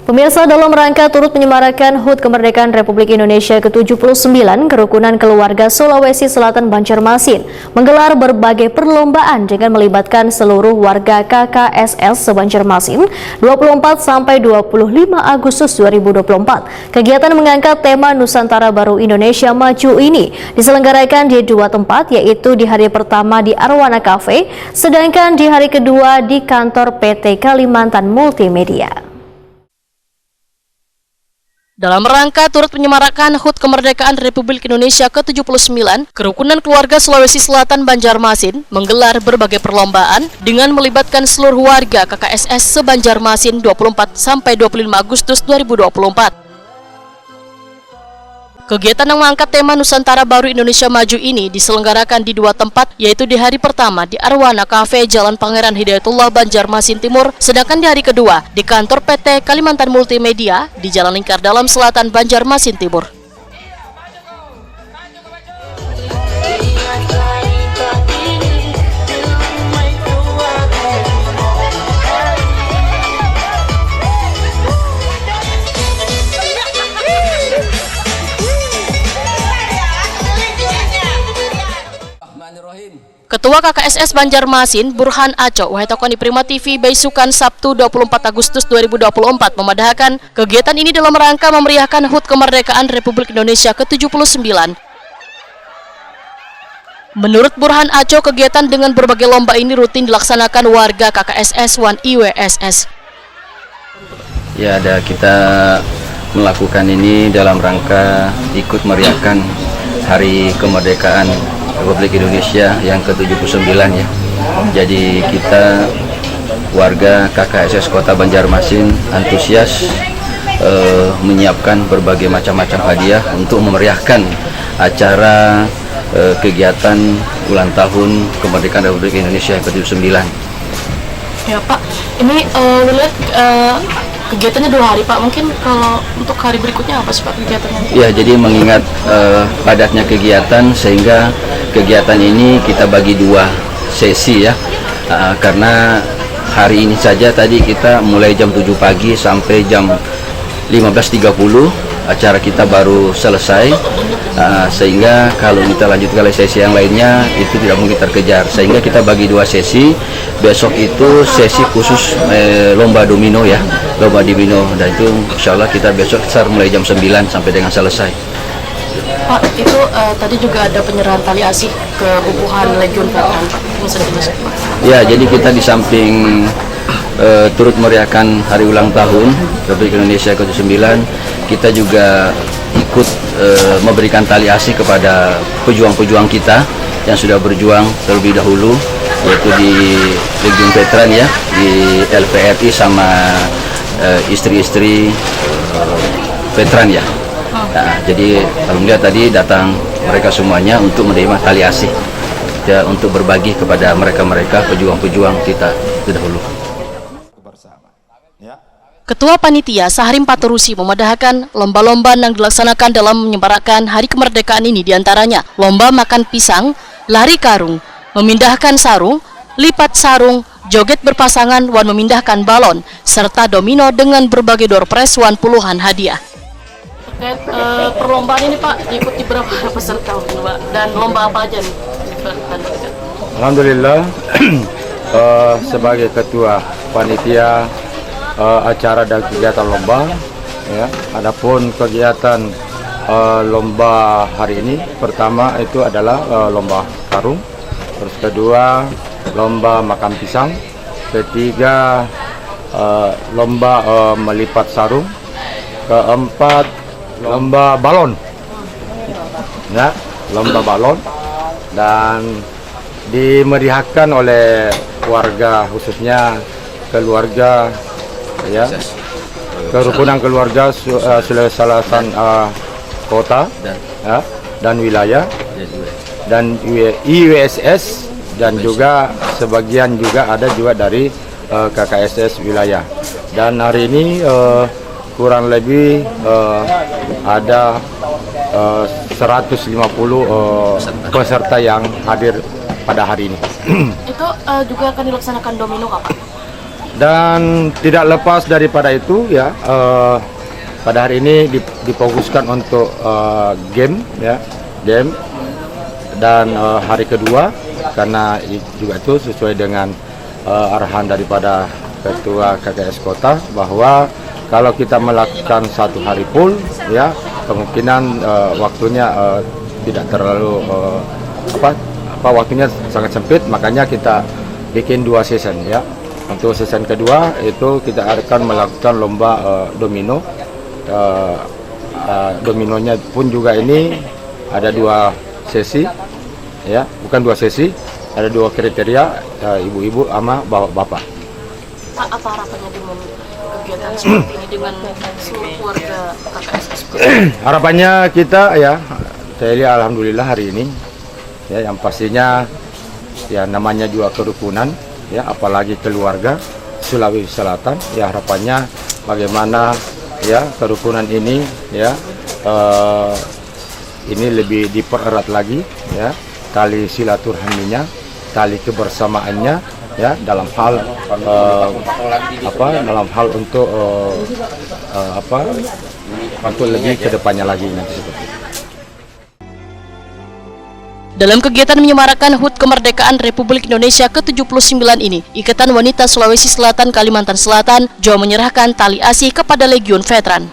Pemirsa, dalam rangka turut menyemarakan HUT Kemerdekaan Republik Indonesia ke-79, Kerukunan Keluarga Sulawesi Selatan Banjarmasin menggelar berbagai perlombaan dengan melibatkan seluruh warga KKSS se-Banjarmasin 24-25 Agustus 2024. Kegiatan mengangkat tema Nusantara Baru Indonesia Maju ini diselenggarakan di dua tempat, yaitu di hari pertama di Arwana Cafe, sedangkan di hari kedua di kantor PT Kalimantan Multimedia. Dalam rangka turut menyemarakan HUT Kemerdekaan Republik Indonesia ke-79, Kerukunan Keluarga Sulawesi Selatan Banjarmasin menggelar berbagai perlombaan dengan melibatkan seluruh warga KKSS se-Banjarmasin 24-25 Agustus 2024. Kegiatan yang mengangkat tema Nusantara Baru Indonesia Maju ini diselenggarakan di dua tempat, yaitu di hari pertama di Arwana Cafe, Jalan Pangeran Hidayatullah, Banjarmasin Timur, sedangkan di hari kedua di kantor PT Kalimantan Multimedia di Jalan Lingkar Dalam Selatan, Banjarmasin Timur. Ketua KKSS Banjarmasin, Burhan Aco, Wahetokoni Prima TV, Baisukan, Sabtu 24 Agustus 2024 memadahkan kegiatan ini dalam rangka memeriahkan HUT Kemerdekaan Republik Indonesia ke-79. Menurut Burhan Aco, kegiatan dengan berbagai lomba ini rutin dilaksanakan warga KKSS 1 IWSS. Ya, kita melakukan ini dalam rangka ikut meriahkan Hari Kemerdekaan Republik Indonesia yang ke-79 ya. Jadi kita warga KKSS Kota Banjarmasin antusias menyiapkan berbagai macam-macam hadiah untuk memeriahkan acara kegiatan ulang tahun Kemerdekaan Republik Indonesia yang ke-79. Ya Pak, ini lihat kegiatannya 2 hari Pak, mungkin kalau untuk hari berikutnya apa sih Pak kegiatannya? Ya, jadi mengingat padatnya kegiatan sehingga kegiatan ini kita bagi 2 sesi ya, karena hari ini saja tadi kita mulai jam 7 pagi sampai jam 15.30 acara kita baru selesai, sehingga kalau kita lanjutkan sesi yang lainnya itu tidak mungkin terkejar, sehingga kita bagi 2 sesi. Besok itu sesi khusus lomba domino ya, lomba domino, dan itu insya Allah kita besok start mulai jam 9 sampai dengan selesai. Pak, itu tadi juga ada penyerahan tali asih ke Bubuhan Legiun Veteran Pak. Ya, jadi kita di samping turut meriahkan hari ulang tahun Republik Indonesia ke-79, kita juga ikut memberikan tali asih kepada pejuang-pejuang kita yang sudah berjuang terlebih dahulu, yaitu di Legiun Veteran ya, di LVRI sama istri-istri veteran ya. Nah, jadi alhamdulillah tadi datang mereka semuanya untuk menerima tali asih ya, untuk berbagi kepada mereka-mereka pejuang-pejuang kita terdahulu. Ketua Panitia Saharim Paturusi memadahkan lomba-lomba yang dilaksanakan dalam menyemarakan Hari Kemerdekaan ini, diantaranya lomba makan pisang, lari karung, memindahkan sarung, lipat sarung, joget berpasangan, wan memindahkan balon, serta domino dengan berbagai door prize wan puluhan hadiah. Terkait perlombaan ini Pak, diikuti berapa peserta Pak? Dan lomba apa aja nih? Alhamdulillah, sebagai ketua panitia acara dan kegiatan lomba ya, adapun kegiatan lomba hari ini pertama itu adalah lomba karung, terus kedua lomba makan pisang, ketiga lomba melipat sarung, keempat lomba balon ya, lomba balon, dan dimeriahkan oleh warga, khususnya keluarga ya, Kerukunan Keluarga Sulawesi Selatan Kota ya, dan wilayah, dan IWSS, dan juga sebagian juga ada juga dari KKSS wilayah. Dan hari ini kurang lebih ada 150 peserta yang hadir pada hari ini. Itu juga akan dilaksanakan domino Pak? Dan tidak lepas daripada itu ya, pada hari ini difokuskan untuk game ya, game. Dan hari kedua karena juga itu sesuai dengan arahan daripada Ketua KKS Kota bahwa kalau kita melakukan 1 hari full ya, kemungkinan waktunya tidak terlalu waktunya sangat sempit, makanya kita bikin 2 season ya. Untuk season kedua itu kita akan melakukan lomba domino. Dominonya pun juga ini ada 2 sesi ya, bukan 2 sesi, ada 2 kriteria, ibu-ibu sama bapak-bapak. Pak, apa harapannya dengan kegiatan seperti ini dengan seluruh keluarga KKS? Harapannya kita ya, saya lihat alhamdulillah hari ini ya, yang pastinya ya namanya juga kerukunan ya, apalagi keluarga Sulawesi Selatan ya, harapannya bagaimana ya kerukunan ini ya, ini lebih dipererat lagi ya, tali silaturahminya, tali kebersamaannya ya, dalam hal untuk untuk lebih ke depannya lagi nanti seperti itu. Dalam kegiatan menyemarakan HUT Kemerdekaan Republik Indonesia ke-79 ini, Ikatan Wanita Sulawesi Selatan Kalimantan Selatan juga menyerahkan tali asih kepada Legiun Veteran.